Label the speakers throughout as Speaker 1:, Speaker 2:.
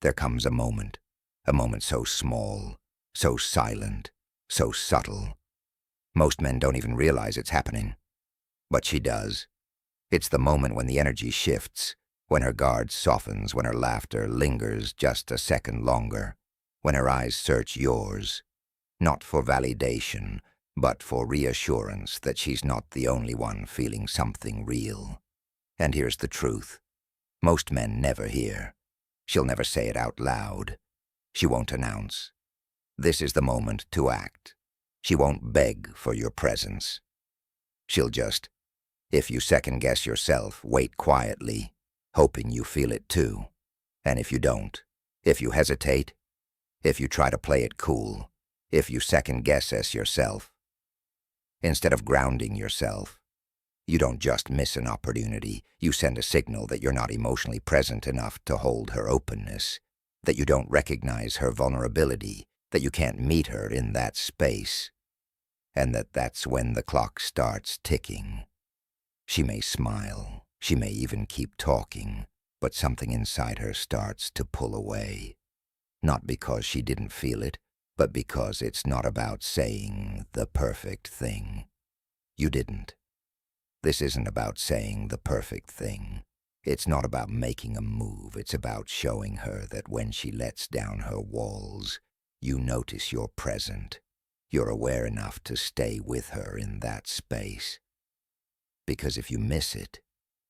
Speaker 1: there comes a moment so small, so silent, so subtle. Most men don't even realize it's happening. But she does. It's the moment when the energy shifts, when her guard softens, when her laughter lingers just a second longer, when her eyes search yours, not for validation, but for reassurance that she's not the only one feeling something real. And here's the truth. Most men never hear. She'll never say it out loud. She won't announce. This is the moment to act. She won't beg for your presence. She'll just, if you second-guess yourself, wait quietly, hoping you feel it too. And if you don't, if you hesitate, if you try to play it cool, if you second-guess yourself, instead of grounding yourself, you don't just miss an opportunity, you send a signal that you're not emotionally present enough to hold her openness, that you don't recognize her vulnerability, that you can't meet her in that space, and that's when the clock starts ticking. She may smile, she may even keep talking, but something inside her starts to pull away. Not because she didn't feel it, but because it's not about saying the perfect thing. You didn't. This isn't about saying the perfect thing. It's not about making a move. It's about showing her that when she lets down her walls, you notice you're present. You're aware enough to stay with her in that space. Because if you miss it,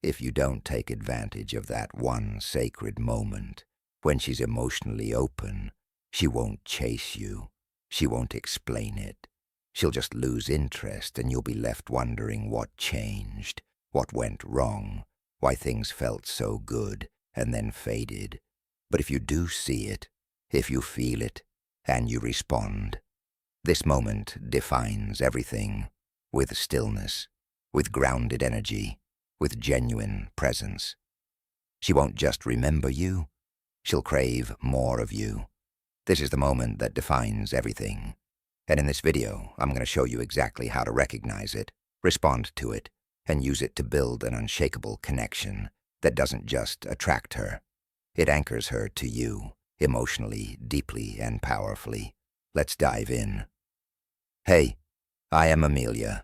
Speaker 1: if you don't take advantage of that one sacred moment, when she's emotionally open, she won't chase you. She won't explain it. She'll just lose interest, and you'll be left wondering what changed, what went wrong, why things felt so good and then faded. But if you do see it, if you feel it, and you respond, this moment defines everything, with stillness, with grounded energy, with genuine presence. She won't just remember you, she'll crave more of you. This is the moment that defines everything. And in this video, I'm going to show you exactly how to recognize it, respond to it, and use it to build an unshakable connection that doesn't just attract her. It anchors her to you, emotionally, deeply, and powerfully. Let's dive in. Hey, I am Amelia,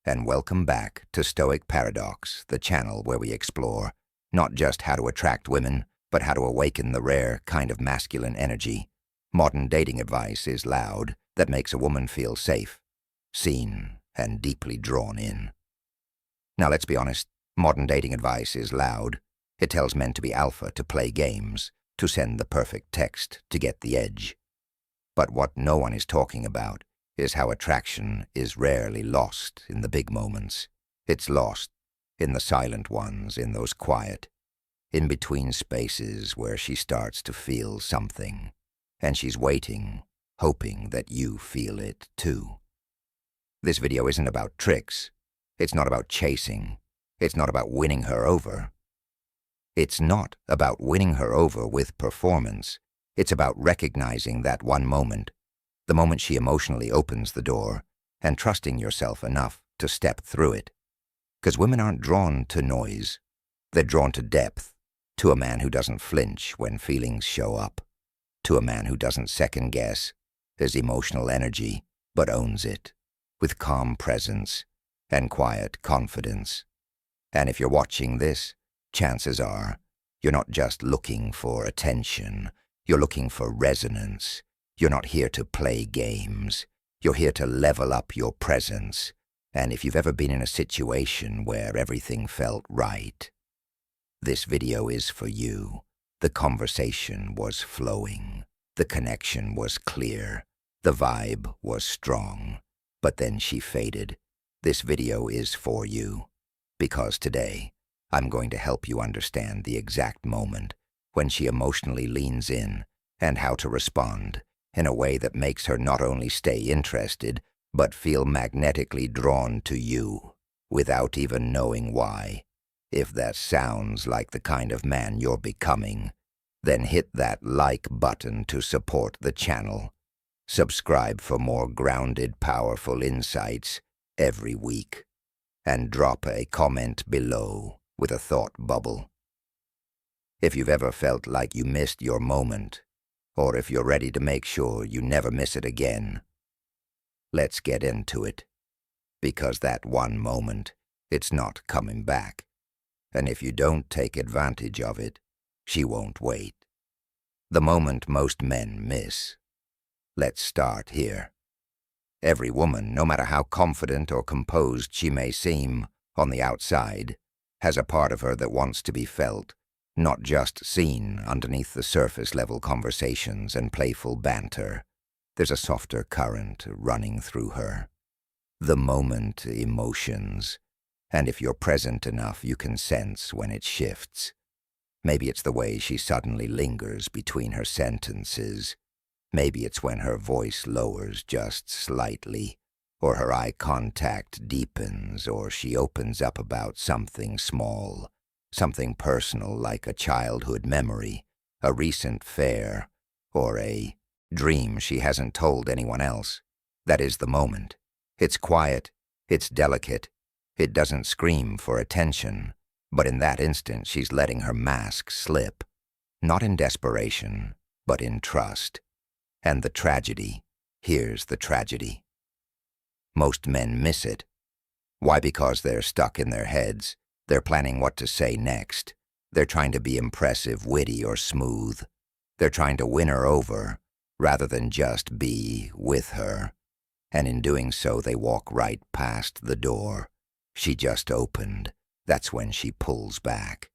Speaker 1: and welcome back to Stoic Paradox, the channel where we explore not just how to attract women, but how to awaken the rare kind of masculine energy. Modern dating advice is loud, that makes a woman feel safe, seen, and deeply drawn in. Now let's be honest, modern dating advice is loud. It tells men to be alpha, to play games, to send the perfect text, to get the edge. But what no one is talking about is how attraction is rarely lost in the big moments. It's lost in the silent ones, in those quiet, in-between spaces where she starts to feel something, and she's waiting, hoping that you feel it too. This video isn't about tricks. It's not about chasing. It's not about winning her over. It's not about winning her over with performance. It's about recognizing that one moment, the moment she emotionally opens the door, and trusting yourself enough to step through it. Because women aren't drawn to noise. They're drawn to depth, to a man who doesn't flinch when feelings show up, to a man who doesn't second-guess his emotional energy, but owns it, with calm presence and quiet confidence. And if you're watching this, chances are you're not just looking for attention, you're looking for resonance. You're not here to play games. You're here to level up your presence. And if you've ever been in a situation where everything felt right, this video is for you. The conversation was flowing. The connection was clear. The vibe was strong. But then she faded. This video is for you. Because today, I'm going to help you understand the exact moment when she emotionally leans in and how to respond in a way that makes her not only stay interested, but feel magnetically drawn to you without even knowing why. If that sounds like the kind of man you're becoming, then hit that like button to support the channel. Subscribe for more grounded, powerful insights every week. And drop a comment below with a thought bubble. If you've ever felt like you missed your moment, or if you're ready to make sure you never miss it again, let's get into it. Because that one moment, it's not coming back. And if you don't take advantage of it, she won't wait. The moment most men miss. Let's start here. Every woman, no matter how confident or composed she may seem on the outside, has a part of her that wants to be felt, not just seen underneath the surface-level conversations and playful banter. There's a softer current running through her. The moment emotions, and if you're present enough, you can sense when it shifts. Maybe it's the way she suddenly lingers between her sentences. Maybe it's when her voice lowers just slightly, or her eye contact deepens, or she opens up about something small, something personal like a childhood memory, a recent fare, or a dream she hasn't told anyone else. That is the moment. It's quiet, it's delicate, it doesn't scream for attention, but in that instant she's letting her mask slip, not in desperation, but in trust. And the tragedy, here's the tragedy. Most men miss it. Why? Because they're stuck in their heads. They're planning what to say next. They're trying to be impressive, witty, or smooth. They're trying to win her over, rather than just be with her. And in doing so, they walk right past the door she just opened. That's when she pulls back.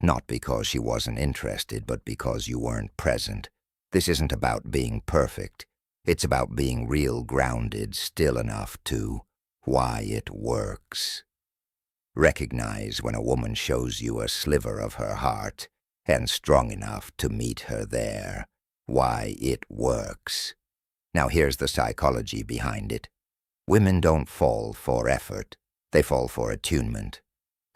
Speaker 1: Not because she wasn't interested, but because you weren't present. This isn't about being perfect. It's about being real, grounded, still enough to why it works. Recognize when a woman shows you a sliver of her heart, and strong enough to meet her there. Why it works. Now here's the psychology behind it. Women don't fall for effort. They fall for attunement.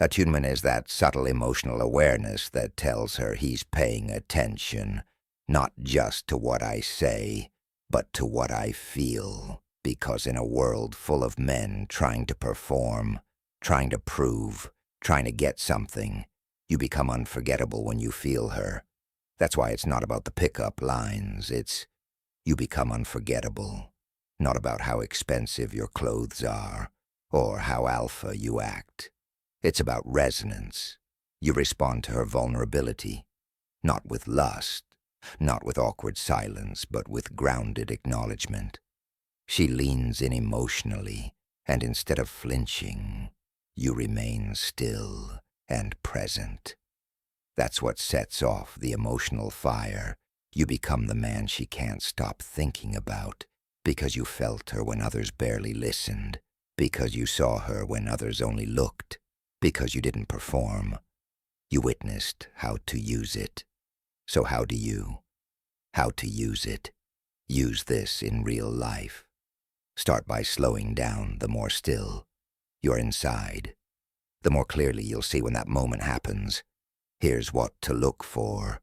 Speaker 1: Attunement is that subtle emotional awareness that tells her he's paying attention, not just to what I say, but to what I feel. Because in a world full of men trying to perform, trying to prove, trying to get something, you become unforgettable when you feel her. That's why it's not about the pickup lines. It's you become unforgettable. Not about how expensive your clothes are, or how alpha you act. It's about resonance. You respond to her vulnerability, not with lust, not with awkward silence, but with grounded acknowledgement. She leans in emotionally, and instead of flinching, you remain still and present. That's what sets off the emotional fire. You become the man she can't stop thinking about, because you felt her when others barely listened, because you saw her when others only looked, because you didn't perform. You witnessed how to use it. So how do you? How to use it? Use this in real life. Start by slowing down. The more still you're inside, the more clearly you'll see when that moment happens. Here's what to look for.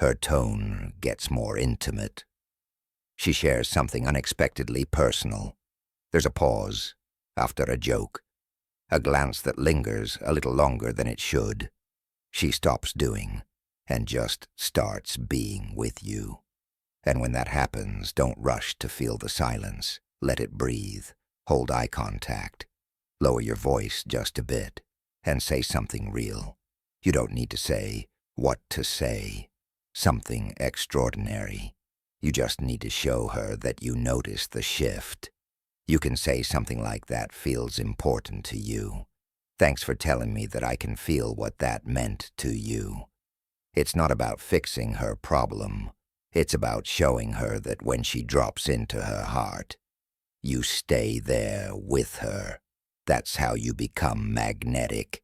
Speaker 1: Her tone gets more intimate. She shares something unexpectedly personal. There's a pause after a joke, a glance that lingers a little longer than it should. She stops doing and just starts being with you. And when that happens, don't rush to feel the silence. Let it breathe. Hold eye contact. Lower your voice just a bit and say something real. You don't need to say what to say, something extraordinary. You just need to show her that you notice the shift. You can say something like that feels important to you. Thanks for telling me that I can feel what that meant to you. It's not about fixing her problem. It's about showing her that when she drops into her heart, you stay there with her. That's how you become magnetic.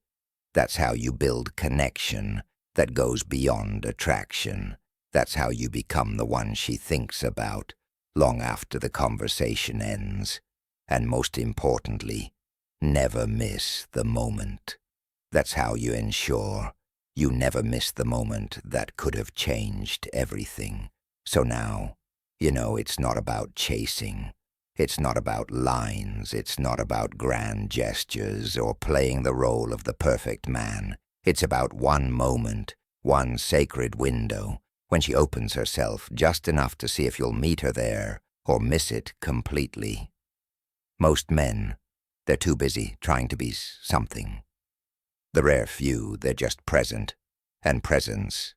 Speaker 1: That's how you build connection that goes beyond attraction. That's how you become the one she thinks about long after the conversation ends. And most importantly, never miss the moment. That's how you ensure you never miss the moment that could have changed everything. So now, it's not about chasing. It's not about lines. It's not about grand gestures or playing the role of the perfect man. It's about one moment One sacred window, when she opens herself just enough to see if you'll meet her there or miss it completely. Most men, they're too busy trying to be something. The rare few, they're just present, and presence.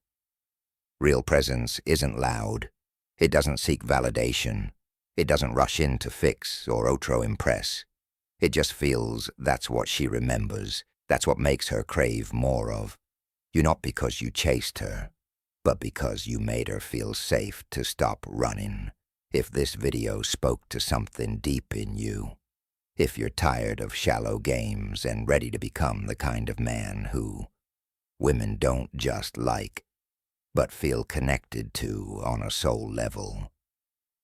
Speaker 1: Real presence isn't loud. It doesn't seek validation. It doesn't rush in to fix or impress. It just feels that's what she remembers. That's what makes her crave more of. You not because you chased her, but because you made her feel safe to stop running. If this video spoke to something deep in you, if you're tired of shallow games and ready to become the kind of man who women don't just like, but feel connected to on a soul level,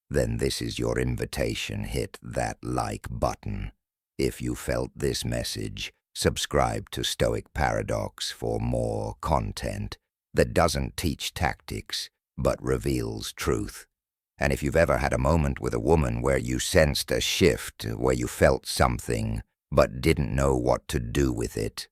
Speaker 1: then this is your invitation. Hit that like button. If you felt this message, subscribe to Stoic Paradox for more content that doesn't teach tactics, but reveals truth. And if you've ever had a moment with a woman where you sensed a shift, where you felt something, but didn't know what to do with it,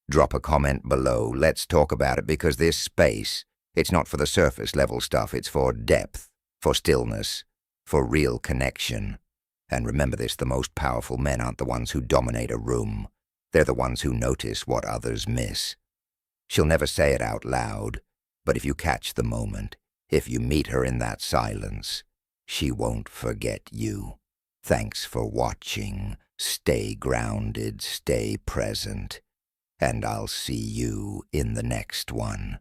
Speaker 1: drop a comment below. Let's talk about it, because this space, it's not for the surface level stuff. It's for depth, for stillness, for real connection. And remember this, the most powerful men aren't the ones who dominate a room. They're the ones who notice what others miss. She'll never say it out loud, but if you catch the moment, if you meet her in that silence, she won't forget you. Thanks for watching. Stay grounded, stay present, and I'll see you in the next one.